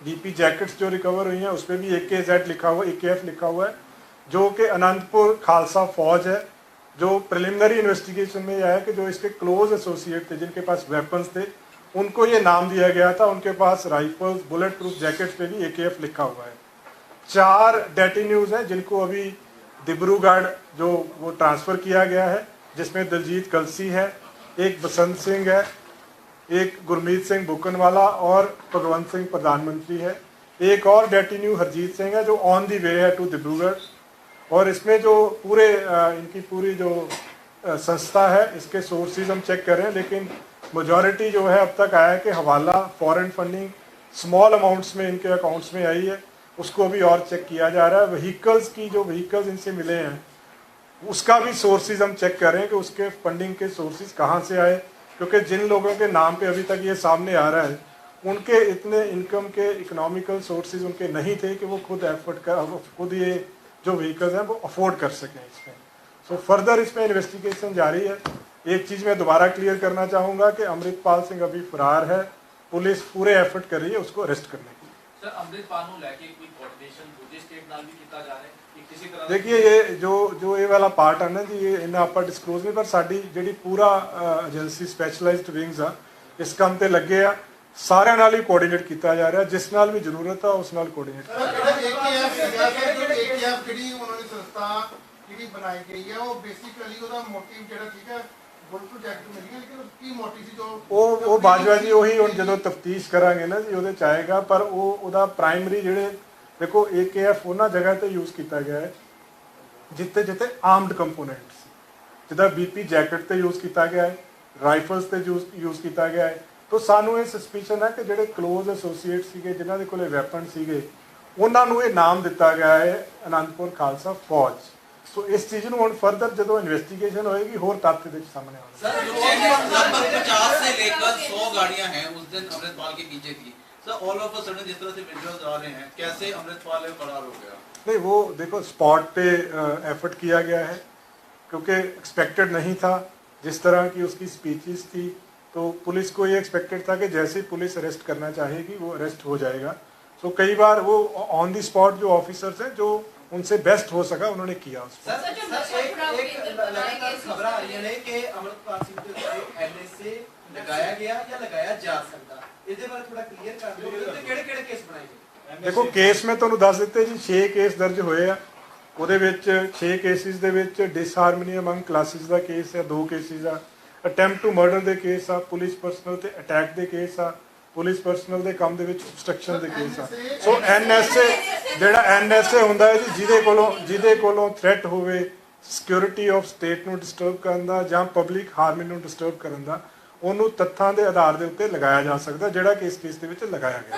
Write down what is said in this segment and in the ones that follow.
BP jackets जो recover हुई हैं उस पर भी AKZ लिखा हुआ, AKF लिखा हुआ है, जो कि अनंतपुर खालसा फौज है। जो प्रिलिमिनरी इन्वेस्टिगेशन में यह है कि जो इसके क्लोज एसोसिएट थे, जिनके पास वेपन्स थे, उनको ये नाम दिया गया था। उनके पास राइफल्स, बुलेट प्रूफ जैकेट्स पे भी AKF लिखा हुआ है। 4 डेटिन्यूज हैं जिनको अभी डिब्रूगढ़ जो वो ट्रांसफ़र किया गया है, जिसमें दलजीत कलसी है, एक बसंत सिंह है, एक गुरमीत सिंह बुकनवाला और भगवंत सिंह प्रधानमंत्री है। एक और डेटिन्यू हरजीत सिंह है जो ऑन दी वे है टू डिब्रूगढ़। और इसमें जो पूरे इनकी पूरी जो संस्था है, इसके सोर्सेज हम चेक कर रहे हैं, लेकिन मेजॉरिटी जो है अब तक आया है कि हवाला, फॉरेन फंडिंग स्मॉल अमाउंट्स में इनके अकाउंट्स में आई है, उसको भी और चेक किया जा रहा है। व्हीकल्स की जो व्हीकल्स इनसे मिले हैं उसका भी सोर्सेज हम चेक कर रहे हैं कि उसके फंडिंग के सोर्सेज कहाँ से आए, क्योंकि जिन लोगों के नाम पे अभी तक ये सामने आ रहा है उनके इतने इनकम के इकोनॉमिकल सोर्सेज उनके नहीं थे कि वो खुद ये जो व्हीकल्स हैं वो अफोर्ड कर सकें इसमें। सो फर्दर इसमें इन्वेस्टिगेशन जारी है। एक चीज़ मैं दोबारा क्लियर करना चाहूँगा कि अमृतपाल सिंह अभी फरार है, पुलिस पूरे एफर्ट कर रही है उसको अरेस्ट करने की। सर, अमृतपाल ਨੂੰ ਲੈ ਕੇ ਕੋਈ ਕੋਆਰਡੀनेशन ਦੂਜੇ ਸਟੇਟ ਨਾਲ ਵੀ ਕੀਤਾ ਜਾ ਰਿਹਾ ਹੈ ਕਿਸੇ ਤਰ੍ਹਾਂ? देखिए ये जो ये वाला पार्ट है ना जी, ये इन्हें आप डिस्कलोज नहीं, पर साड़ी जी पूरा एजेंसी स्पैशलाइज्ड विंग्स आ इस काम ते लगे आ, सारे नाल ही कोआर्डिनेट किया जा रहा है, जिस नाल भी जरूरत है उस नाल कोआर्डिनेट ਉਹ ਬਾਜਵਾ ਜੀ ਉਹੀ ਹੁਣ ਜਦੋਂ ਤਫਤੀਸ਼ ਕਰਾਂਗੇ ਨਾ ਜੀ ਉਹਦੇ ਚ ਆਏਗਾ। ਪਰ ਉਹਦਾ ਪ੍ਰਾਇਮਰੀ ਜਿਹੜੇ ਦੇਖੋ AKF ਉਹਨਾਂ ਜਗ੍ਹਾ ਤੇ ਯੂਜ਼ ਕੀਤਾ ਗਿਆ ਹੈ ਜਿੱਥੇ ਜਿੱਥੇ ਆਰਮਡ ਕੰਪੋਨੈਂਟ ਸੀ, ਜਿੱਦਾਂ BP ਜੈਕਟ ਤੇ ਯੂਜ਼ ਕੀਤਾ ਗਿਆ ਹੈ, ਰਾਈਫਲਸ ਤੇ ਯੂਜ਼ ਕੀਤਾ ਗਿਆ ਹੈ। ਤਾਂ ਸਾਨੂੰ ਇਹ ਸਸਪੀਸ਼ਨ ਹੈ ਕਿ ਜਿਹੜੇ ਕਲੋਜ਼ ਐਸੋਸੀਏਟ ਸੀਗੇ, ਜਿਨ੍ਹਾਂ ਦੇ ਕੋਲੇ ਵੈਪਨ ਸੀਗੇ, ਉਹਨਾਂ ਨੂੰ ਇਹ ਨਾਮ ਦਿੱਤਾ ਗਿਆ ਹੈ ਅਨੰਦਪੁਰ ਖਾਲਸਾ ਫੌਜ। तो इस चीज ਨੂੰ ਹੁਣ फर्दर ਜਦੋਂ इन्वेस्टिगेशन होएगी और तथ्य ਦੇ सामने आएंगे। सर, लगभग 50 से लेकर 100 गाड़ियां हैं उस दिन अमृतपाल के पीछे थी। Sir, all of a sudden जिस तरह से वीडियोस आ रहे हैं, कैसे अमृतपाल फरार हो गया? नहीं, वो देखो स्पॉट पे एफर्ट किया गया है क्योंकि एक्सपेक्टेड नहीं था जिस तरह की उसकी स्पीचेस थी। तो पुलिस को ये एक्सपेक्टेड था कि जैसे ही पुलिस अरेस्ट करना चाहेगी वो अरेस्ट हो जाएगा। तो कई बार वो ऑन दी स्पॉट जो ऑफिसर्स हैं जो उनसे बेस्ट हो सका उन्होंने किया। खबर आ रही है कि अमृतपाल सिंह ਦੇ ਉੱਤੇ NSA लगाया गया या लगाया जा सकता, ਇਹਦੇ ਬਾਰੇ ਥੋੜਾ ਕਲੀਅਰ ਕਰ ਦਿਓ ਕਿ ਕਿਹੜੇ-ਕਿਹੜੇ ਕੇਸ ਬਣਾਏ ਗਏ। ਦੇਖੋ ਕੇਸ ਮੈਂ ਤੁਹਾਨੂੰ ਦੱਸ ਦਿੱਤੇ ਜੀ, 6 ਕੇਸ ਦਰਜ ਹੋਏ ਆ। ਉਹਦੇ ਵਿੱਚ 6 ਕੇਸਿਸ ਦੇ ਵਿੱਚ ਡਿਸਹਾਰਮਨੀ ਅਮੰਗ ਕਲਾਸਿਸ ਦਾ ਕੇਸ ਹੈ, 2 ਕੇਸਿਸ ਆ, ਅਟੈਂਪਟ ਟੂ ਮਰਡਰ ਦੇ ਕੇਸ ਆ, ਪੁਲਿਸ ਪਰਸਨਲ ਤੇ ਅਟੈਕ ਦੇ ਕੇਸ ਆ, ਪੁਲਿਸ ਪਰਸਨਲ ਦੇ ਕੰਮ ਦੇ ਵਿੱਚ obstruction ਦੇ ਕੇਸ ਆ। ਸੋ NSA ਜਿਹੜਾ NSA ਹੁੰਦਾ ਹੈ ਜੀ, ਜਿਹਦੇ ਕੋਲੋਂ ਥ੍ਰੈਟ ਹੋਵੇ ਸਿਕਿਉਰਿਟੀ ਆਫ ਸਟੇਟ ਨੂੰ ਡਿਸਟਰਬ ਕਰਨ ਦਾ ਜਾਂ ਪਬਲਿਕ ਹਾਰਮਨੀ ਨੂੰ ਡਿਸਟਰਬ ਕਰਨ ਦਾ, ਉਹਨੂੰ ਤੱਥਾਂ ਦੇ ਆਧਾਰ ਦੇ ਉੱਤੇ ਲਗਾਇਆ ਜਾ ਸਕਦਾ, ਜਿਹੜਾ ਕਿ ਇਸ ਕੇਸ ਦੇ ਵਿੱਚ ਲਗਾਇਆ ਗਿਆ।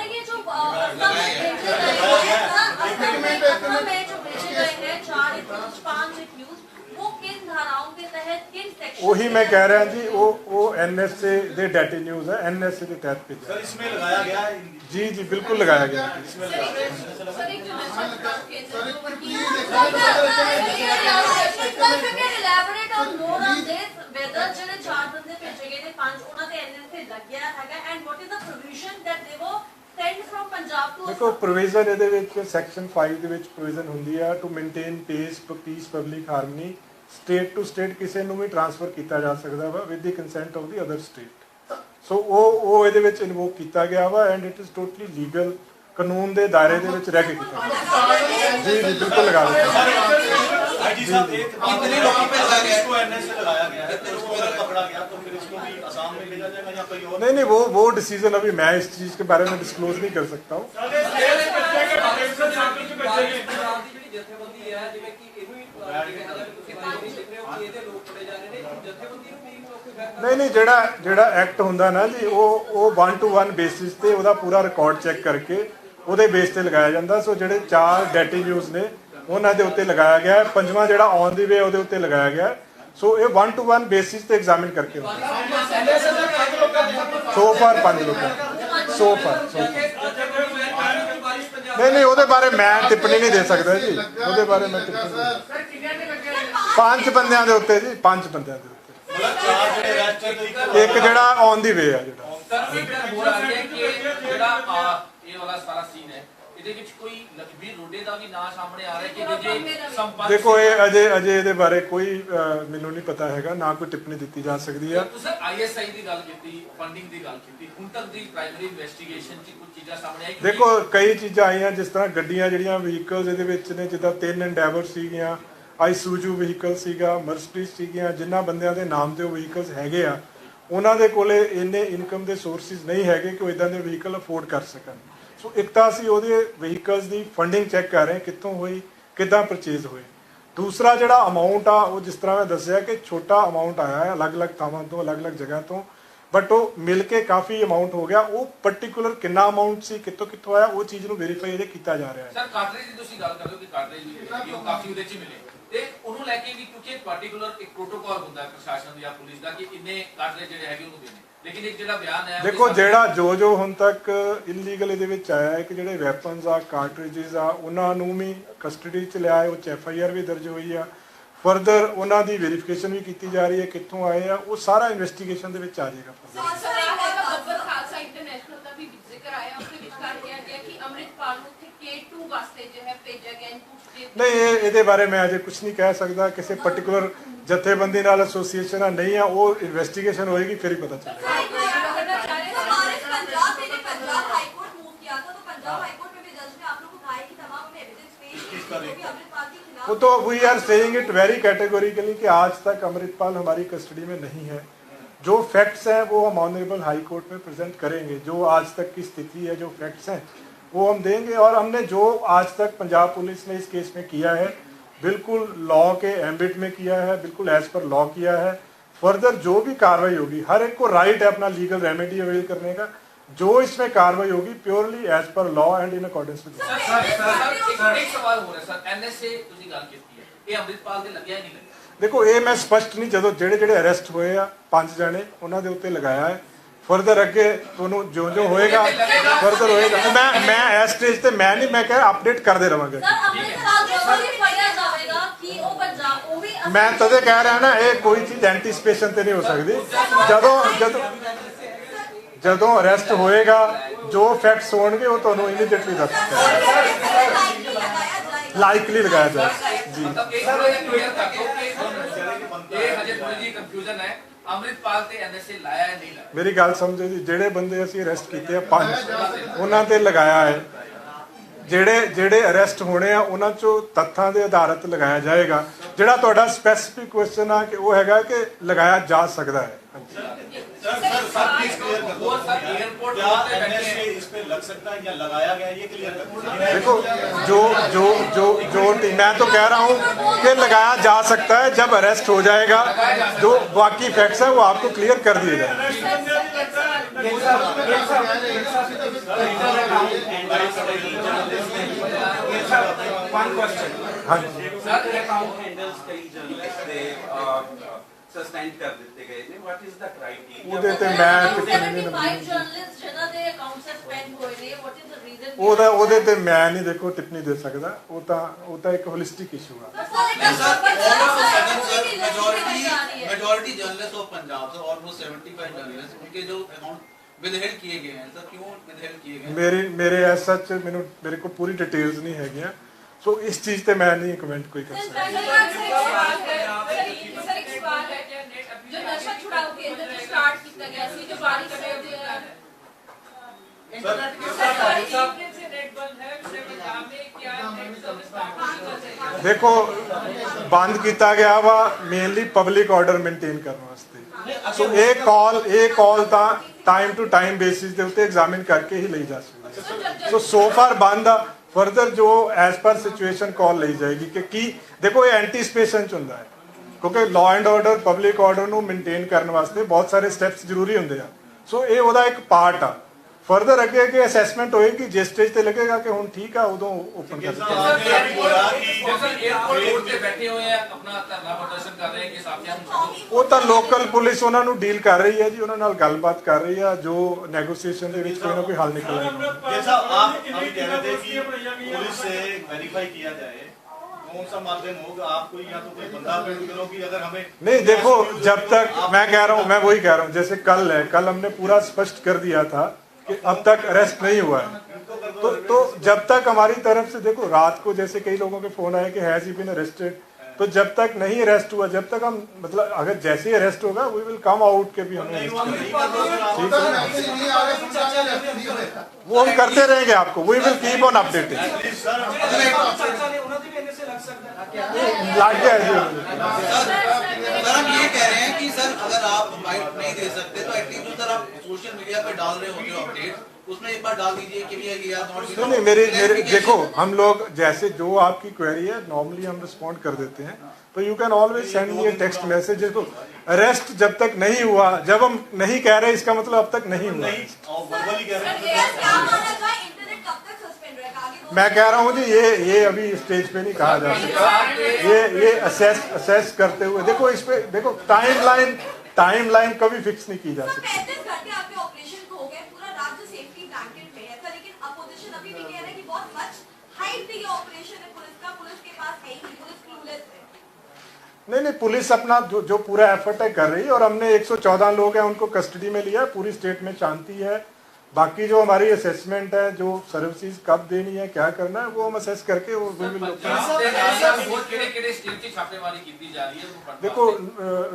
वही मैं कह रहा जी, वो NSA दे डेटिन्यूज है, NSA के तहत पे सर इसमें लगाया गया है। जी बिल्कुल लगाया गया। देखो प्रोविजन ਇਹਦੇ ਵਿੱਚ ਸੈਕਸ਼ਨ 5 ਦੇ ਵਿੱਚ प्रोविजन ਹੁੰਦੀ ਆ to maintain peace public harmony. State to state ਕਿਸੇ ਨੂੰ ਵੀ ਟ੍ਰਾਂਸਫਰ ਕੀਤਾ ਜਾ ਸਕਦਾ ਵਾ with the consent of the other state. So ਉਹ ਇਹਦੇ ਵਿੱਚ ਇਨਵੋਕ ਕੀਤਾ ਗਿਆ ਵਾ and it is totally legal, ਕਾਨੂੰਨ ਦੇ ਦਾਇਰੇ ਦੇ ਵਿੱਚ ਰਹਿ ਕੇ ਕੀਤਾ ਗਿਆ। ਜੀ ਬਿਲकुल लगा ਦਿੱਤਾ। जी साहब, कितने लोगों पे लगाया गया? इसको NSA लगाया गया है, तो उसको अगर पकड़ा गया तो फिर इसको भी आसाम में भेजा जाएगा या कहीं और? नहीं, वो डिसीजन अभी मैं इस चीज के बारे में डिस्क्लोज नहीं कर सकता हूँ। नहीं, ਜਿਹੜਾ ਐਕਟ ਹੁੰਦਾ ਨਾ ਜੀ, ਉਹ 1 to 1 ਬੇਸਿਸ ਤੇ ਉਹਦਾ ਪੂਰਾ ਰਿਕਾਰਡ ਚੈੱਕ ਕਰਕੇ ਉਹਦੇ ਬੇਸ ਤੇ ਲਗਾਇਆ ਜਾਂਦਾ। ਸੋ ਜਿਹੜੇ 4 ਡੈਟੀਨਿਊਜ਼ ਨੇ ਉਹਨਾਂ ਦੇ ਉੱਤੇ ਲਗਾਇਆ ਗਿਆ ਹੈ, 5ਵਾਂ ਜਿਹੜਾ ਔਨ ਦੀ ਵੇ ਉਹਦੇ ਉੱਤੇ ਲਗਾਇਆ ਗਿਆ। ਸੋ ਇਹ 1 to 1 ਬੇਸਿਸ ਤੇ ਐਗਜ਼ਾਮਿਨ ਕਰਕੇ ਸੋ ਫਾਰ 5 ਲੋਕਾਂ ਸੋ ਫਾਰ। नहीं, ਉਹਦੇ ਬਾਰੇ ਮੈਂ ਟਿੱਪਣੀ ਨਹੀਂ ਦੇ ਸਕਦਾ ਜੀ, ਉਹਦੇ ਬਾਰੇ ਮੈਂ ਟਿੱਪਣੀ 5 ਬੰਦਿਆਂ ਦੇ ਉੱਤੇ ਜੀ, 5 ਬੰਦਿਆਂ ਦੇ ਉੱਤੇ, ਇੱਕ ਜਿਹੜਾ ਔਨ ਦੀ ਵੇ ਆ ਜਿਹੜਾ। ਸਰ, ਇੱਕ ਹੋਰ ਆ ਗਿਆ ਕਿ ਜਿਹੜਾ ਇਹ ਵਾਲਾ ਸਾਰਾ ਇਹਦੇ ਵਿੱਚ ਕੋਈ ਲਖਬੀਰ ਰੋਡੇ ਦਾ ਵੀ ਨਾਂ ਸਾਹਮਣੇ ਆ ਰਿਹਾ ਕਿ ਜੇ ਸੰਪਰਕ ਦੇਖੋ ਇਹ ਅਜੇ ਇਹਦੇ ਬਾਰੇ ਕੋਈ ਮੈਨੂੰ ਨਹੀਂ ਪਤਾ ਹੈਗਾ, ਨਾ ਕੋਈ ਟਿੱਪਣੀ ਦਿੱਤੀ ਜਾ ਸਕਦੀ ਆ। ਤੁਸੀਂ ISI ਦੀ ਗੱਲ ਕੀਤੀ, ਫੰਡਿੰਗ ਦੀ ਗੱਲ ਕੀਤੀ, ਹੁਣ ਤੱਕ ਦੀ ਪ੍ਰਾਇਮਰੀ ਇਨਵੈਸਟੀਗੇਸ਼ਨ 'ਚ ਕੁਝ ਚੀਜ਼ਾਂ ਸਾਹਮਣੇ ਆਈ? ਦੇਖੋ ਕਈ ਚੀਜ਼ਾਂ ਆਈਆਂ, ਜਿਸ ਤਰ੍ਹਾਂ ਗੱਡੀਆਂ ਜਿਹੜੀਆਂ ਵਹੀਕਲਸ ਇਹਦੇ ਵਿੱਚ ਨੇ, ਜਿੱਦਾਂ 3 ਐਂਡੈਵਰ ਸੀਗੀਆਂ, ਆਈਸੂਜੂ ਵਹੀਕਲ ਸੀਗਾ, ਮਰਸਡੀਜ਼ ਸੀਗੀਆਂ, ਜਿਨ੍ਹਾਂ ਬੰਦਿਆਂ ਦੇ ਨਾਮ ਤੇ ਉਹ ਵਹੀਕਲਸ ਹੈਗੇ ਆ ਉਹਨਾਂ ਦੇ ਕੋਲੇ ਇੰਨੇ ਇਨਕਮ ਦੇ ਸੋਰਸਿਸ ਨਹੀਂ ਹੈਗੇ ਕਿ ਉਹ ਇਦਾਂ ਦੇ ਵਹੀਕਲ ਅਫੋਰਡ ਕਰ ਸਕਣ। ਸੋ ਇੱਕ ਤਾਂ ਅਸੀਂ ਉਹਦੇ ਵਹੀਕਲਸ ਦੀ ਫੰਡਿੰਗ ਚੈੱਕ ਕਰ ਰਹੇ ਕਿੱਥੋਂ ਹੋਈ, ਕਿੱਦਾਂ ਪਰਚੇਜ਼ ਹੋਏ। ਦੂਸਰਾ ਜਿਹੜਾ ਅਮਾਉਂਟ ਆ ਉਹ ਜਿਸ ਤਰ੍ਹਾਂ ਮੈਂ ਦੱਸਿਆ ਕਿ ਛੋਟਾ ਅਮਾਉਂਟ ਆਇਆ ਹੈ ਅਲੱਗ-ਅਲੱਗ ਥਾਵਾਂ ਤੋਂ, ਅਲੱਗ-ਅਲੱਗ ਜਗ੍ਹਾ ਤੋਂ, ਬਟ ਉਹ ਮਿਲ ਕੇ ਕਾਫੀ ਅਮਾਉਂਟ ਹੋ ਗਿਆ। ਉਹ ਪਾਰਟਿਕੂਲਰ ਕਿੰਨਾ ਅਮਾਉਂਟ ਸੀ, ਕਿੱਥੋਂ ਆਇਆ, ਉਹ ਚੀਜ਼ ਨੂੰ ਵੈਰੀਫਾਈ ਇਹਦੇ ਕੀਤਾ ਜਾ ਰਿਹਾ ਹੈ। ਸਰ ਕਾਟਰੇਜ ਦੀ ਤੁਸੀਂ ਗੱਲ ਕਰ ਰਹੇ ਹੋ ਕਿ ਕਾਟਰੇਜ ਵੀ ਉਹ ਕਾਫੀ ਉਹਦੇ 'ਚ ਮਿਲੇ, ਤੇ ਉਹਨੂੰ ਲੈ ਕੇ ਵੀ ਕਿਉਂਕਿ ਪਾਰਟਿਕੂਲਰ ਇੱਕ ਪ੍ਰੋਟੋਕਾਲ ਹੁੰਦਾ ਹੈ ਪ੍ਰਸ਼ਾਸਨ ਜਾਂ ਪੁਲਿਸ ਦਾ ਕਿ ਇੰਨੇ ਕਾਟਰੇਜ ਜਿਹੜੇ ਹੈਗੇ ਉਹਨੂੰ ਦੇਣੇ, ਲੇਕਿਨ ਇੱਕ ਜਿਹੜਾ ਬਿਆਨ ਹੈ ਦੇਖੋ ਜਿਹੜਾ ਜੋ ਹੁਣ ਤੱਕ ਇਲੀਗਲ ਇਹਦੇ ਵਿੱਚ ਆਇਆ ਹੈ ਕਿ ਜਿਹੜੇ ਵੈਪਨਸ ਆ, ਕਾਰਟ੍ਰਿਜਸ ਆ, ਉਹਨਾਂ ਨੂੰ ਵੀ ਕਸਟਡੀ 'ਚ ਲਿਆ ਹੈ, ਉਹ 'ਚ FIR ਵੀ ਦਰਜ ਹੋਈ ਆ। ਫਰਦਰ ਉਹਨਾਂ ਦੀ ਵੈਰੀਫਿਕੇਸ਼ਨ ਵੀ ਕੀਤੀ ਜਾ ਰਹੀ ਹੈ ਕਿੱਥੋਂ ਆਏ ਆ, ਉਹ ਸਾਰਾ ਇਨਵੈਸਟੀਗੇਸ਼ਨ ਦੇ ਵਿੱਚ ਆ ਜਾਏਗਾ। ਖਾਲਸਾ ਇੰਟਰਨੈਸ਼ਨਲ ਦਾ ਵੀ ਜ਼ਿਕਰ ਆਇਆ, ਉਸ ਦੇ ਵਿੱਚ ਕਿਹਾ ਗਿਆ ਕਿ ਅੰਮ੍ਰਿਤਪਾਲ ਨੂੰ K2 ਵਾਸਤੇ ਜੋ ਹੈ ਭੇਜਿਆ ਗਿਆ ਇਨਪੁਟ। ਨਹੀਂ ਇਹਦੇ ਬਾਰੇ ਮੈਂ ਅਜੇ ਕੁਝ ਨਹੀਂ ਕਹਿ ਸਕਦਾ। ਕਿਸੇ ਪਾਰਟਿਕੂਲਰ ਜਥੇਬੰਦੀ ਨਾਲ ਐਸੋਸੀਏਸ਼ਨ ਨਹੀਂ ਆ, ਉਹ ਇਨਵੈਸਟੀਗੇਸ਼ਨ ਹੋਏਗੀ ਫਿਰ ਹੀ ਪਤਾ ਚੱਲੇਗਾ। वो तो we are saying it very categorically कि आज तक अमृतपाल हमारी कस्टडी में नहीं है। जो फैक्ट्स हैं वो हम ऑनरेबल हाई कोर्ट में प्रेजेंट करेंगे। जो आज तक की स्थिति है, जो फैक्ट्स हैं वो हम देंगे। और हमने जो आज तक पंजाब पुलिस ने इस केस में किया है बिल्कुल लॉ के एम्बिट में किया है, बिल्कुल एज पर लॉ किया है। फर्दर जो भी कार्रवाई होगी, हर एक को राइट है अपना लीगल रेमेडी अवेल करने का। जो इसमें कार्रवाई होगी purely as per law and in accordance with एक सवाल हो रहा है सर, NSA ਤੁਸੀਂ ਗੱਲ ਕੀਤੀ ਹੈ, ਇਹ ਅੰਮ੍ਰਿਤਪਾਲ ਦੇ ਲੱਗਿਆ ਨਹੀਂ ਲੱਗਿਆ? देखो ये मैं स्पष्ट नहीं, जो ਜਿਹੜੇ ਅਰੈਸਟ ਹੋਏ ਆ 5 ਜਣੇ ਉਹਨਾਂ ਦੇ ਉੱਤੇ ਲਗਾਇਆ ਹੈ। ਫਰਦਰ ਅੱਗੇ ਤੁਹਾਨੂੰ ਜੋ ਹੋਏਗਾ ਫਰਦਰ ਹੋਏਗਾ। ਮੈਂ ਇਸ ਸਟੇਜ ਤੇ ਮੈਂ ਨਹੀਂ, ਮੈਂ ਕਹਾਂ ਅਪਡੇਟ ਕਰਦੇ ਰਵਾਂਗੇ। ਮੈਂ ਤਦੇ ਕਹਿ ਰਿਹਾ ਨਾ, ਇਹ ਕੋਈ ਚੀਜ਼ ਐਂਟੀਸਪੇਸ਼ਨ ਤੇ ਨਹੀਂ ਹੋ ਸਕਦੀ। ਜਦੋਂ ਅਰੈਸਟ ਹੋਏਗਾ ਜੋ ਫੈਕਟਸ ਹੋਣਗੇ ਉਹ ਤੁਹਾਨੂੰ ਇਮੀਡੀਏਟਲੀ ਦੱਸ ਦਿੱਤਾ ਲਾਈਕਲੀ ਲਗਾਇਆ ਜਾਏ ਜੀ। मतलब एक थोड़ा क्लियर कर दो कि ये हजे थोड़ी जी कंफ्यूजन है, ਅੰਮ੍ਰਿਤਪਾਲ ਤੇ NSA ਲਾਇਆ ਹੈ ਨਹੀਂ ਲਾਇਆ? ਮੇਰੀ ਗੱਲ ਸਮਝੋ ਜੀ, ਜਿਹੜੇ ਬੰਦੇ ਅਸੀਂ ਅਰੈਸਟ ਕੀਤੇ ਆ 5 ਉਹਨਾਂ ਤੇ ਲਗਾਇਆ ਹੈ। ਜਿਹੜੇ ਅਰੈਸਟ ਹੋਣੇ ਆ ਉਹਨਾਂ ਚੋਂ ਤੱਥਾਂ ਦੇ ਆਧਾਰਿਤ ਲਗਾਇਆ ਜਾਏਗਾ। ਜਿਹੜਾ ਤੁਹਾਡਾ ਸਪੈਸੀਫਿਕ ਕੁਐਸਚਨ ਆ ਕਿ ਉਹ ਹੈਗਾ ਕਿ ਲਗਾਇਆ ਜਾ ਸਕਦਾ ਹੈ। देखो जो मैं तो कह रहा हूँ कि लगाया जा सकता है। जब अरेस्ट हो जाएगा जो बाकी फैक्ट्स है वो आपको क्लियर कर दिए जाएंगे। हाँ सस्पेंड कर ਦਿੱਤੇ ਗਏ ਨੇ। What is the criteria? ਉਹਦੇ ਤੇ ਮੈਂ ਕਿਤੇ ਨਹੀਂ ਜਰਨਲਿਸਟ ਜਿਹਨਾਂ ਦੇ ਅਕਾਊਂਟ ਸਸਪੈਂਡ ਹੋਏ ਨੇ, ਵਾਟ ਇਜ਼ ਦ ਰੀਜ਼ਨ? ਉਹਦੇ ਤੇ ਮੈਂ ਨਹੀਂ ਦੇਖੋ ਟਿੱਪਣੀ ਦੇ ਸਕਦਾ। ਉਹ ਤਾਂ ਇੱਕ ਹੋਲਿਸਟਿਕ ਇਸ਼ੂ ਆ। मेजॉरिटी जर्नलिस्ट ऑफ पंजाब से ऑलमोस्ट 75 जर्नलिस्ट उनके जो अकाउंट विदहेल्ड किए गए हैं सर, क्यों विदहेल्ड किए गए? मेरे ऐसा मेरे को पूरी डिटेल्स नहीं है, सो इस चीज पे मैं नहीं कमेंट कोई कर सकता। जो नशा छुड़ाओ केंद्र जो स्टार्ट किया गया ਸੀ, जो बारिश से देखो बंद किया गया वा मेनली पब्लिक ऑर्डर मेनटेन करने वास्ते। सो एक call time to time basis के उत्ते एग्जामिन करके ही ली जा सकती। सो फार बंद आ। फर्दर जो एज पर सिचुएशन कॉल ली जाएगी कि देखो ये एंटीसिपेशन च हुंदा है, क्योंकि law and order public order ਨੂੰ ਮੇਨਟੇਨ ਕਰਨ ਵਾਸਤੇ ਬਹੁਤ ਸਾਰੇ ਸਟੈਪਸ ਜ਼ਰੂਰੀ ਹੁੰਦੇ ਆ। ਸੋ ਇਹ ਉਹਦਾ ਇੱਕ ਪਾਰਟ ਆ। ਫਰਦਰ ਅੱਗੇ ਅਸੈਸਮੈਂਟ ਹੋਏਗੀ, ਜਿਸ ਸਟੇਜ ਤੇ ਲੱਗੇਗਾ ਕਿ ਹੁਣ ਠੀਕ ਆ ਉਦੋਂ ਓਪਨ ਕਰ ਦਿੱਤਾ। एयरपोर्ट पे बैठे हुए हैं, अपना धरना प्रदर्शन कर रहे हैं कि साथियों ਨੂੰ ਛੱਡੋ। ਉਹ ਤਾਂ ਲੋਕਲ ਪੁਲਿਸ ਉਹਨਾਂ ਨੂੰ ਡੀਲ ਕਰ ਰਹੀ ਹੈ ਜੀ, ਉਹਨਾਂ ਨਾਲ ਗੱਲਬਾਤ ਕਰ ਰਹੀ ਆ। ਜੋ ਨੈਗੋਸ਼ੀਏਸ਼ਨ ਦੇ ਵਿੱਚ ਕੋਈ ਨਾ ਕੋਈ ਹੱਲ ਨਿਕਲ ਆਏਗਾ। जैसा आप अभी कह रहे थे कि पुलिस से वेरीफाई किया जाए, कौन सा माध्यम होगा? आप कोई या तो कोई बंदा अपडेट करो कि अगर हमें नहीं, देखो जब तक मैं कह रहा हूँ, मैं वही कह रहा हूँ, जैसे कल है, कल हमने पूरा स्पष्ट कर दिया था कि अब तक अरेस्ट नहीं हुआ है। तो जब तक हमारी तरफ से देखो, रात को जैसे कई लोगों के फोन आए कि हैज ही बीन अरेस्टेड, तो जब तक नहीं अरेस्ट हुआ, जब तक हम मतलब अगर जैसे ही अरेस्ट होगा वी विल कम आउट के भी हमें वो हम करते रहेंगे आपको, we will keep on updating. लग गया सर हम ये कह रहे हैं कि सर अगर आप बाइट नहीं दे सकते तो एटलीस्ट जो सर आप सोशल मीडिया पे डाल रहे होते हो अपडेट, उसमें एक बार डाल दीजिए कि भैया ये नॉट। नहीं, मेरे देखो, हम लोग जैसे जो आपकी क्वेरी है नॉर्मली हम रिस्पॉन्ड कर देते हैं, तो you can always send me A text message. देखो अरेस्ट जब तक नहीं हुआ, जब हम नहीं कह रहे इसका मतलब अब तक नहीं हुआ। मैं कह रहा हूँ जी ये अभी स्टेज पे नहीं कहा जा सकता, ये असेस करते हुए देखो, इस पे देखो टाइमलाइन कभी फिक्स नहीं की जा सकती। नहीं, पुलिस अपना जो पूरा एफर्ट है कर रही है, और हमने 114 लोग हैं उनको कस्टडी में लिया, पूरी स्टेट में शांति है। बाकी जो हमारी असेसमेंट है, जो सर्विसेज कब देनी है, क्या करना है, वो हम असेस करके वो देखो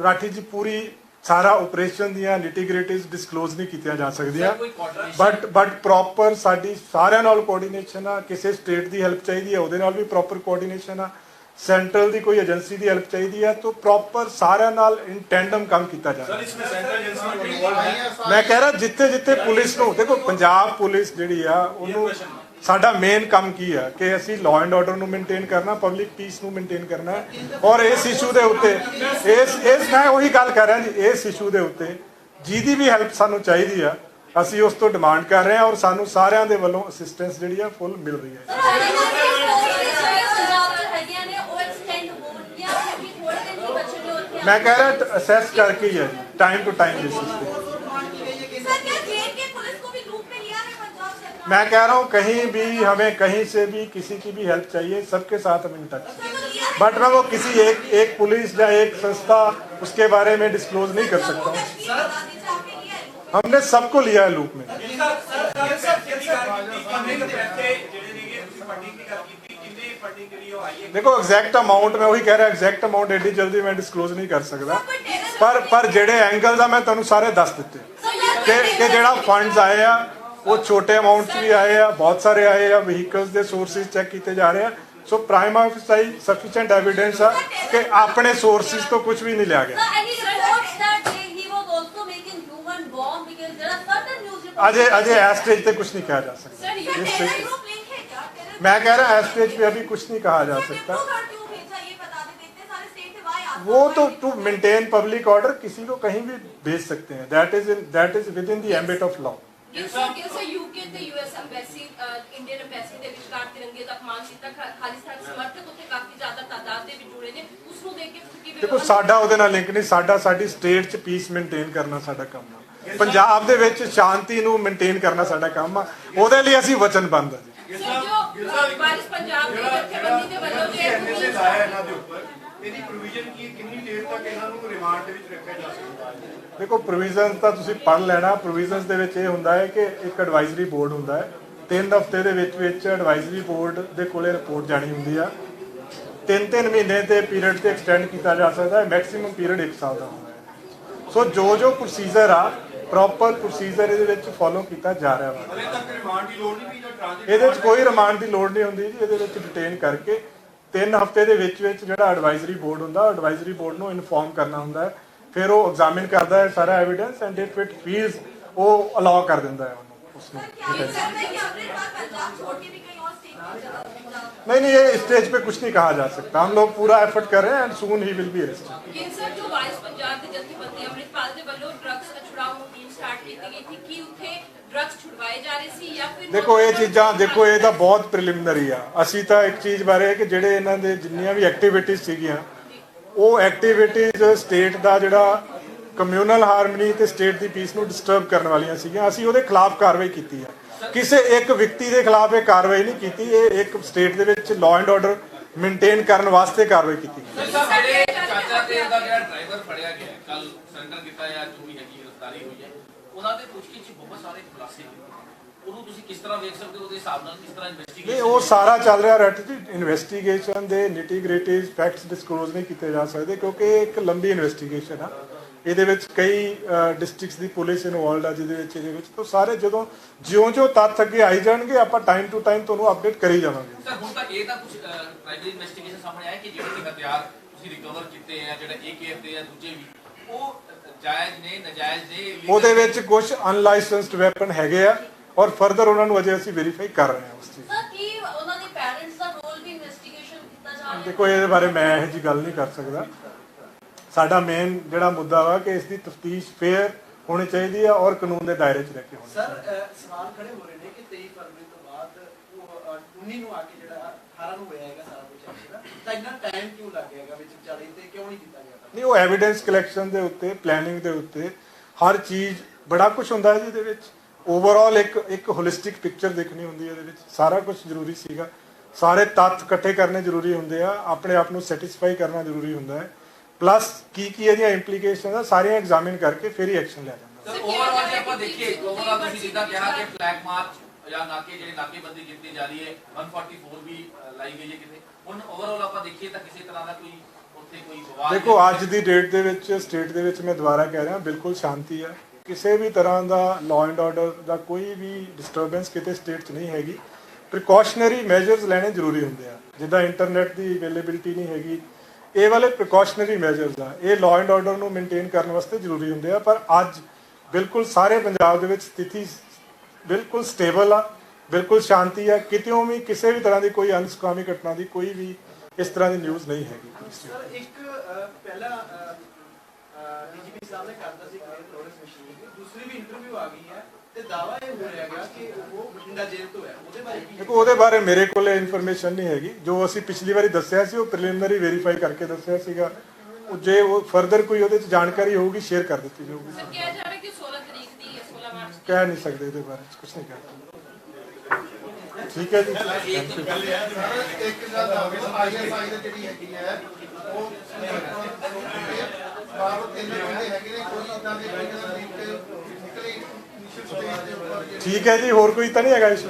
राठी जी, पूरी सारा ऑपरेशन ਦੀਆਂ ਨਿਟੀਗ੍ਰਿਟੀਜ਼ ਡਿਸਕਲੋਜ਼ ਨਹੀਂ ਕੀਤੀਆਂ ਜਾ ਸਕਦੀਆਂ, ਬਟ ਪ੍ਰੋਪਰ ਸਾਡੀ ਸਾਰਿਆਂ ਨਾਲ ਕੋਆਰਡੀਨੇਸ਼ਨ ਆ। ਕਿਸੇ ਸਟੇਟ ਦੀ ਹੈਲਪ ਚਾਹੀਦੀ ਹੈ ਉਹਦੇ ਨਾਲ ਵੀ ਪ੍ਰੋਪਰ ਕੋਆਰਡੀਨੇਸ਼ਨ ਆ, ਸੈਂਟਰਲ ਦੀ ਕੋਈ ਏਜੰਸੀ ਦੀ ਹੈਲਪ ਚਾਹੀਦੀ ਹੈ ਤਾਂ ਪ੍ਰੋਪਰ ਸਾਰਿਆਂ ਨਾਲ ਇਨ ਟੈਂਡਮ ਕੰਮ ਕੀਤਾ ਜਾ ਰਿਹਾ। ਮੈਂ ਕਹਿ ਰਿਹਾ ਜਿੱਥੇ ਜਿੱਥੇ ਪੁਲਿਸ ਨੂੰ ਦੇਖੋ, ਪੰਜਾਬ ਪੁਲਿਸ ਜਿਹੜੀ ਆ ਉਹਨੂੰ ਸਾਡਾ ਮੇਨ ਕੰਮ ਕੀ ਹੈ ਕਿ ਅਸੀਂ ਲਾਅ ਐਂਡ ਆਰਡਰ ਨੂੰ ਮੇਨਟੇਨ ਕਰਨਾ, ਪਬਲਿਕ ਪੀਸ ਨੂੰ ਮੇਨਟੇਨ ਕਰਨਾ ਹੈ, ਔਰ ਇਸ ਇਸ਼ੂ ਦੇ ਉੱਤੇ ਇਸ ਮੈਂ ਉਹੀ ਗੱਲ ਕਰ ਰਿਹਾ ਜੀ, ਇਸ ਇਸ਼ੂ ਦੇ ਉੱਤੇ ਜਿਹਦੀ ਵੀ ਹੈਲਪ ਸਾਨੂੰ ਚਾਹੀਦੀ ਆ ਅਸੀਂ ਉਸ ਤੋਂ ਡਿਮਾਂਡ ਕਰ ਰਹੇ ਹਾਂ, ਔਰ ਸਾਨੂੰ ਸਾਰਿਆਂ ਦੇ ਵੱਲੋਂ ਅਸਿਸਟੈਂਸ ਜਿਹੜੀ ਆ ਫੁੱਲ ਮਿਲ ਰਹੀ ਹੈ। मैं कह रहा असेस करके ही है जी, टाइम टू टाइम बेसिस पे। मैं कह रहा हूँ कहीं भी हमें कहीं से भी किसी की भी हेल्प चाहिए, सबके साथ हम इन टच, बट मैं वो किसी एक पुलिस या एक संस्था उसके बारे में डिस्क्लोज नहीं कर सकता हूँ। हमने सबको लिया है लूप में। देखो एग्जैक्ट अमाउंट मैं वही कह रहा, एग्जैक्ट अमाउंट एडी जल्दी मैं डिस्क्लोज नहीं कर सकता, पर जेडे एंगल्स आ मैं तुहानू सारे दस दिते कि जेड़ा फंड्स आए आ वो छोटे अमाउंट भी आए आ, बहुत सारे आए आ, व्हीकल्स के सोर्सिस चेक किए जा रहे हैं। सो प्राइमा फेसाई सफिशिएंट एविडेंस आ कि अपने सोर्सिस तो कुछ भी नहीं लिया गया। अजय इस स्टेज पे कुछ नहीं कहा जा सकता, मैं कह रहा हूँ स्टेज पे अभी कुछ नहीं कहा जा सकता। वो तो टू मेंटेन पब्लिक ऑर्डर किसी को कहीं भी भेज सकते हैं, that is with in the ambit of law. UK ਤੇ यूएस ਐਮਬੈਸੀ ਇੰਡੀਅਨ ਐਮਬੈਸੀ ਦੇ ਵਿਚਕਾਰ ਤਿਰੰਗੇ ਦਾ ਅਪਮਾਨ ਕੀਤਾ, ਖਾਲਿਸਤਾਨ ਸਮਰਥਕ ਉੱਥੇ ਕਾਫੀ ਜ਼ਿਆਦਾ ਤਾਦਾਦ ਦੇ ਵਿੱਚ ਜੁੜੇ ਨੇ, ਉਸ ਨੂੰ ਦੇਖ ਕੇ ਕਿਵੇਂ? ਦੇਖੋ ਸਾਡਾ ਉਹਦੇ ਨਾਲ ਲਿੰਕ ਨਹੀਂ, ਸਾਡੀ ਸਟੇਟ 'ਚ ਪੀਸ ਮੇਨਟੇਨ ਕਰਨਾ ਸਾਡਾ ਕੰਮ ਆ, ਪੰਜਾਬ ਦੇ ਵਿੱਚ ਸ਼ਾਂਤੀ ਨੂੰ ਮੇਨਟੇਨ ਕਰਨਾ ਸਾਡਾ ਕੰਮ ਆ, ਉਹਦੇ ਲਈ ਅਸੀਂ ਵਚਨਬੱਧ ਆ ਜੀ। ਵਾਰਿਸ ਪੰਜਾਬ ਦੇ ਜਥੇਬੰਦੀ ਦੇ ਵੱਲੋਂ ਜੇ ਇਹਦੀ ਪ੍ਰੋਵੀਜ਼ਨ ਕੀ ਕਿੰਨੀ ਦੇਰ ਤੱਕ ਇਹਨਾਂ ਨੂੰ ਰਿਮਾਂਡ ਦੇ ਵਿੱਚ ਰੱਖਿਆ ਜਾ ਸਕਦਾ ਹੈ? ਦੇਖੋ ਪ੍ਰੋਵੀਜ਼ਨਸ ਤਾਂ ਤੁਸੀਂ ਪੜ੍ਹ ਲੈਣਾ, ਪ੍ਰੋਵੀਜ਼ਨਸ ਦੇ ਵਿੱਚ ਇਹ ਹੁੰਦਾ ਹੈ ਕਿ ਇੱਕ ਐਡਵਾਈਜ਼ਰੀ ਬੋਰਡ ਹੁੰਦਾ ਹੈ, 3 ਹਫ਼ਤੇ ਦੇ ਵਿੱਚ ਐਡਵਾਈਜ਼ਰੀ ਬੋਰਡ ਦੇ ਕੋਲੇ ਰਿਪੋਰਟ ਜਾਣੀ ਹੁੰਦੀ ਆ, 3 ਮਹੀਨੇ ਦੇ ਪੀਰੀਅਡ ਤੇ ਐਕਸਟੈਂਡ ਕੀਤਾ ਜਾ ਸਕਦਾ ਹੈ, ਮੈਕਸਿਮਮ ਪੀਰੀਅਡ 1 ਸਾਲ ਦਾ ਹੁੰਦਾ ਹੈ। ਸੋ ਜੋ ਪ੍ਰੋਸੀਜਰ ਆ ਪ੍ਰੋਪਰ ਪ੍ਰੋਸੀਜਰ ਇਹਦੇ ਵਿੱਚ ਫੋਲੋ ਕੀਤਾ ਜਾ ਰਿਹਾ ਵਾ। ਹਲੇ ਤੱਕ ਰਿਮਾਂਡ ਦੀ ਲੋੜ ਨਹੀਂ ਪਈ ਜੋ ਟ੍ਰਾਂਜ਼ਿਟ ਇਹਦੇ ਵਿੱਚ ਕੋਈ ਰਿਮਾਂਡ ਦੀ ਲੋੜ ਨਹੀਂ ਹੁੰਦੀ ਜੀ, ਇਹਦੇ ਵਿੱਚ ਡਿਟੇਨ ਕਰਕੇ 3 ਹਫ਼ਤੇ ਦੇ ਵਿੱਚ ਜਿਹੜਾ ਐਡਵਾਈਜ਼ਰੀ ਬੋਰਡ ਹੁੰਦਾ, ਐਡਵਾਈਜ਼ਰੀ ਬੋਰਡ ਨੂੰ ਇਨਫੋਰਮ ਕਰਨਾ ਹੁੰਦਾ ਹੈ, ਫਿਰ ਉਹ ਐਗਜ਼ਾਮਿਨ ਕਰਦਾ ਹੈ ਸਾਰਾ evidence and if it feels ਉਹ ਅਲਾਉ ਕਰ ਦਿੰਦਾ ਹੈ ਉਹਨੂੰ उसमें। नहीं ये स्टेज पे कुछ नहीं कहा जा सकता, हम लोग पूरा एफर्ट कर रहे हैं and soon he will be arrested. Sir जो वाइस पंजाब ਦੇ ਜਥੇਬੰਦੀ ਅੰਮ੍ਰਿਤਪਾਲ ਦੇ ਵੱਲੋਂ ਡਰੱਗਸ ਦਾ ਛੁਡਾਓ ਮੁਹਿੰਮ ਸਟਾਰਟ ਕੀਤੀ ਗਈ ਸੀ, ਕੀ ਉੱਥੇ ਡਰੱਗਸ ਛੁਡਵਾਏ ਜਾ ਰਹੇ ਸੀ ਜਾਂ ਫਿਰ? ਦੇਖੋ ਇਹ ਚੀਜ਼ਾਂ ਦੇਖੋ ਇਹ ਤਾਂ ਬਹੁਤ ਪ੍ਰੀਲਿਮਿਨਰੀ ਆ, ਅਸੀਂ ਤਾਂ ਇੱਕ ਚੀਜ਼ ਬਾਰੇ ਕਿ ਜਿਹੜੇ ਇਹਨਾਂ ਦੇ ਜਿੰਨੀਆਂ ਵੀ ਐਕਟੀਵਿਟੀਜ਼ ਸੀਗੀਆਂ ਉਹ ਐਕਟੀਵਿਟੀਜ਼ ਸਟੇਟ ਦਾ ਜਿਹੜਾ ਕਮਿਊਨਲ ਹਾਰਮਨੀ ਤੇ ਸਟੇਟ ਦੀ ਪੀਸ ਨੂੰ ਡਿਸਟਰਬ ਕਰਨ ਵਾਲੀਆਂ ਸੀਗੀਆਂ, ਅਸੀਂ ਉਹਦੇ ਖਿਲਾਫ ਕਾਰਵਾਈ ਕੀਤੀ ਹੈ। ਕਿਸੇ ਇੱਕ ਵਿਅਕਤੀ ਦੇ ਖਿਲਾਫ ਇਹ ਕਾਰਵਾਈ ਨਹੀਂ ਕੀਤੀ, ਇਹ ਇੱਕ ਸਟੇਟ ਦੇ ਵਿੱਚ ਲਾਅ ਐਂਡ ਆਰਡਰ ਮੇਨਟੇਨ ਕਰਨ ਵਾਸਤੇ ਕਾਰਵਾਈ ਕੀਤੀ ਗਈ। ਚਾਚਾ ਤੇਲ ਦਾ ਜਿਹੜਾ ਡਰਾਈਵਰ ਫੜਿਆ ਗਿਆ ਕੱਲ ਸਰੈਂਡਰ ਕੀਤਾ ਜਾਂ ਜੋ ਵੀ ਹੈਗੀ ਗ੍ਰਿਫਤਾਰੀ ਹੋਈ ਹੈ, ਉਹਨਾਂ ਦੇ ਪੁੱਛਗਿੱਛ 'ਚ ਬਹੁਤ ਸਾਰੇ ਖੁਲਾਸੇ ਕੀਤੇ, ਉਹਨੂੰ ਤੁਸੀਂ ਕਿਸ ਤਰ੍ਹਾਂ ਵੇਖ ਸਕਦੇ ਹੋ, ਉਹਦੇ ਹਿਸਾਬ ਨਾਲ ਕਿਸ ਤਰ੍ਹਾਂ ਨਹੀਂ ਇਨਵੈਸਟੀਗੇਸ਼ਨ ਉਹ ਸਾਰਾ ਚੱਲ ਰਿਹਾ ਰੈਟ ਜੀ। ਇਨਵੈਸਟੀਗੇਸ਼ਨ ਦੇ ਨਿਟੀ ਗ੍ਰਿਟੀ ਫੈਕਟਸ ਡਿਸਕਲੋਜ਼ ਨਹੀਂ ਕੀਤੇ ਜਾ ਸਕਦੇ ਕਿਉਂਕਿ ਇਹ ਇੱਕ ਲੰਬੀ ਇਨਵੈਸਟੀਗੇਸ਼ਨ ਆ। ਇਹਦੇ ਵਿੱਚ ਕਈ ਡਿਸਟ੍ਰਿਕਟਸ ਦੀ ਪੁਲਿਸ ਇਨਵੋਲਡ ਆ ਜਿਹਦੇ ਵਿੱਚ ਇਹਦੇ ਵਿੱਚ ਤੋਂ ਸਾਰੇ ਜਦੋਂ ਜਿਉਂ-ਜਿਉਂ ਤੱਥ ਅੱਗੇ ਆਈ ਜਾਣਗੇ ਆਪਾਂ ਟਾਈਮ ਟੂ ਟਾਈਮ ਤੁਹਾਨੂੰ ਅਪਡੇਟ ਕਰੀ ਜਾਵਾਂਗੇ। ਸਰ ਹੁਣ ਤੱਕ ਇਹ ਤਾਂ ਕੁਝ ਪ੍ਰਾਇਮਰੀ ਇਨਵੈਸਟੀਗੇਸ਼ਨ ਸਾਹਮਣੇ ਆਇਆ ਕਿ ਜਿਹੜੇ ਵੀ ਹਥਿਆਰ ਤੁਸੀਂ ਰਿਕਵਰ ਕੀਤੇ ਆ, ਜਿਹੜਾ AKF ਦੇ ਆ ਦੂਜੇ ਵੀ, ਉਹ ਜਾਇਜ਼ ਨੇ ਨਜਾਇਜ਼ ਨੇ? illegal ਉਹਦੇ ਵਿੱਚ ਕੁਝ ਅਨਲਾਇਸੈਂਸਡ ਵੈਪਨ ਹੈਗੇ ਆ ਔਰ ਫਰਦਰ ਉਹਨਾਂ ਨੂੰ ਅਜੇ ਅਸੀਂ ਵੈਰੀਫਾਈ ਕਰ ਰਹੇ ਹਾਂ ਉਸ ਚੀਜ਼। ਸਰ ਕੀ ਉਹਨਾਂ ਦੇ ਪੈਰੈਂਟਸ ਦਾ ਰੋਲ ਵੀ ਇਨਵੈਸਟੀਗੇਸ਼ਨ ਕੀਤਾ ਜਾ ਰਿਹਾ ਹੈ? ਦੇਖੋ ਇਹਦੇ ਬਾਰੇ ਮੈਂ ਇਹੋ ਜਿਹੀ ਗੱਲ ਨਹੀਂ ਕਰ ਸਕਦਾ। ਸਾਡਾ ਮੇਨ ਜਿਹੜਾ ਮੁੱਦਾ ਵਾ ਕਿ ਇਸ ਦੀ ਤਫਤੀਸ਼ ਫੇਅਰ ਹੋਣੀ ਚਾਹੀਦੀ ਆ ਔਰ ਕਾਨੂੰਨ ਦੇ ਦਾਇਰੇ 'ਚ ਰਹਿ ਕੇ ਹੋਣੀ ਚਾਹੀਦੀ ਸਰ ਸਵਾਲ ਖੜੇ ਹੋ ਰਹੇ ਨੇ ਕਿ 23 ਫਰਵਰੀ ਤੋਂ ਬਾਅਦ ਉਹ 19 ਨੂੰ ਆ ਕੇ ਜਿਹੜਾ 18 ਨੂੰ ਹੋਇਆ ਹੈਗਾ ਸਾਰਾ ਕੁਝ ਐਕਚੁਅਲੀ ਤਾਂ ਇੰਨਾ ਟਾਈਮ ਕਿਉਂ ਲੱਗ ਗਿਆ ਹੈਗਾ ਵਿੱਚ ਵਿਚਾਲੇ ਤੇ ਕਿਉਂ ਨਹੀਂ ਕੀਤਾ ਗਿਆ? ਨਹੀਂ ਉਹ ਐਵੀਡੈਂਸ ਕਲੈਕਸ਼ਨ ਦੇ ਉੱਤੇ ਪਲੈਨਿੰਗ ਦੇ ਉੱਤੇ ਹਰ ਚੀਜ਼ ਬੜਾ ਕੁਝ ਹੁੰਦਾ ਹੈ ਜਿਹਦੇ ਵਿੱਚ ਓਵਰਆਲ ਇੱਕ ਹੋਲਿਸਟਿਕ ਪਿਕਚਰ ਦੇਖਣੀ ਹੁੰਦੀ ਹੈ। ਇਹਦੇ ਵਿੱਚ ਸਾਰਾ ਕੁਝ ਜ਼ਰੂਰੀ ਸੀਗਾ, ਸਾਰੇ ਤੱਥ ਇਕੱਠੇ ਕਰਨੇ ਜ਼ਰੂਰੀ ਹੁੰਦੇ ਆ, ਆਪਣੇ ਆਪ ਨੂੰ ਸੈਟੀਸਫਾਈ ਕਰਨਾ ਜ਼ਰੂਰੀ ਹੁੰਦਾ ਹੈ, ਪਲੱਸ ਕੀ ਇਹਦੀਆਂ ਇੰਪਲੀਕੇਸ਼ਨ ਆ ਸਾਰੀਆਂ ਐਗਜ਼ਾਮਿਨ ਕਰਕੇ ਫਿਰ ਹੀ ਐਕਸ਼ਨ ਲਿਆ ਜਾਂਦਾ। ਸਰ ਓਵਰਆਲ ਜੇ ਆਪਾਂ ਦੇਖੀਏ, ਓਵਰਆਲ ਤੁਸੀਂ ਜਿੱਦਾਂ ਕਿਹਾ ਕਿ ਫਲੈਗ ਮਾਰਚ ਜਾਂ ਨਾਕੇਬੰਦੀ ਕੀਤੀ ਜਾ ਰਹੀ ਹੈ, 144 ਵੀ ਲਾਈ ਗਈ ਹੈ ਕਿਤੇ, ਹੁਣ ਓਵਰਆਲ ਆਪਾਂ ਦੇਖੀਏ ਤਾਂ ਕਿਸੇ ਤਰ੍ਹਾਂ ਦਾ ਕੋਈ ਉੱਥੇ ਕੋਈ ਵਿਵਾਦ? ਦੇਖੋ ਅੱਜ ਦੀ ਡੇਟ ਦੇ ਵਿੱਚ ਸਟੇਟ ਦੇ ਵਿੱਚ ਮੈਂ ਦੁਬਾਰਾ ਕਹਿ ਰਿਹਾ ਬਿਲਕੁਲ ਸ਼ਾਂਤੀ ਹੈ। ਕਿਸੇ ਵੀ ਤਰ੍ਹਾਂ ਦਾ ਲਾਅ ਐਂਡ ਆਰਡਰ ਦਾ ਕੋਈ ਵੀ ਡਿਸਟਰਬੈਂਸ ਕਿਤੇ ਸਟੇਟ 'ਚ ਨਹੀਂ ਹੈਗੀ। ਪ੍ਰੀਕਾਸ਼ਨਰੀ ਮੈਜਰਸ ਲੈਣੇ ਜ਼ਰੂਰੀ ਹੁੰਦੇ ਆ, ਜਿੱਦਾਂ ਇੰਟਰਨੈਟ ਦੀ ਅਵੇਲੇਬਿਲਿਟੀ ਨਹੀਂ ਹੈਗੀ, ਇਹ ਵਾਲੇ ਪ੍ਰੀਕਾਸ਼ਨਰੀ ਮੈਜਰਸ ਆ, ਇਹ ਲਾਅ ਐਂਡ ਆਰਡਰ ਨੂੰ ਮੇਨਟੇਨ ਕਰਨ ਵਾਸਤੇ ਜ਼ਰੂਰੀ ਹੁੰਦੇ ਆ। ਪਰ ਅੱਜ ਬਿਲਕੁਲ ਸਾਰੇ ਪੰਜਾਬ ਦੇ ਵਿੱਚ ਸਥਿਤੀ ਬਿਲਕੁਲ ਸਟੇਬਲ ਆ, ਬਿਲਕੁਲ ਸ਼ਾਂਤੀ ਆ, ਕਿਤੇੋਂ ਵੀ ਕਿਸੇ ਵੀ ਤਰ੍ਹਾਂ ਦੀ ਕੋਈ ਅਨਸੁਖਾਵੀ ਘਟਨਾ ਦੀ ਕੋਈ ਵੀ ਇਸ ਤਰ੍ਹਾਂ ਦੀ ਨਿਊਜ਼ ਨਹੀਂ ਹੈਗੀ। ਸਰ ਇੱਕ ਪਹਿਲਾ ਡੀਜੀਪੀ ਸਾਹਿਬ ਨੇ ਕਰਦਾ ਸੀ ਕਲੀਅਰ ਫਲੋਰੈਂਸ ਮਸ਼ੀਨ ਦੀ, ਦੂਸਰੀ ਵੀ ਇੰਟਰਵਿਊ ਆ ਗਈ ਹੈ ਤੇ ਦਾਵਾ ਇਹ ਹੋ ਰਿਹਾ ਹੈਗਾ ਕਿ ਉਹ ਬਠਿੰਡਾ ਜੇਲ੍ਹ ਤੋਂ ਹੈ, ਉਹਦੇ ਬਾਰੇ ਕੀ? ਦੇਖੋ ਉਹਦੇ ਬਾਰੇ ਮੇਰੇ ਕੋਲ ਇਨਫੋਰਮੇਸ਼ਨ ਨਹੀਂ ਹੈਗੀ। ਜੋ ਅਸੀਂ ਪਿਛਲੀ ਵਾਰੀ ਦੱਸਿਆ ਸੀ ਉਹ ਪ੍ਰੀਲਿਮਿਨਰੀ ਵੈਰੀਫਾਈ ਕਰਕੇ ਦੱਸਿਆ ਸੀਗਾ। ਉਹ ਜੇ ਉਹ ਫਰਦਰ ਕੋਈ ਉਹਦੇ 'ਚ ਜਾਣਕਾਰੀ ਹੋਊਗੀ ਸ਼ੇਅਰ ਕਰ ਦਿੱਤੀ ਜਾਊਗੀ। ਸਰ ਕਿਹਾ ਜਾ ਰਿਹਾ ਕਿ 16 ਤਰੀਕ ਦੀ ਹੈ, 16 ਮਾਰਚ ਦੀ। ਕਹਿ ਨਹੀਂ ਸਕਦੇ ਇਹਦੇ ਬਾਰੇ ਕੁਝ ਨਹੀਂ ਕਹਿ ਸਕਦੇ। ਠੀਕ ਹੈ ਜੀ, ਇੱਕ ਗੱਲ ਆਈਐਸਆਈ ਦੀ ਜਿਹੜੀ ਹੈਗੀ ਹੈ ਉਹ ਬਾਹਰ ਤਿੰਨ ਬੰਦੇ ਹੈਗੇ ਨੇ, ਕੋਈ ਇਦਾਂ ਦੇ ਨਿਕਲੇ ਠੀਕ ਹੈ ਜੀ। ਹੋਰ ਕੋਈ ਤਾਂ ਨਹੀਂ ਹੈਗਾ ਇਸ਼ੂ?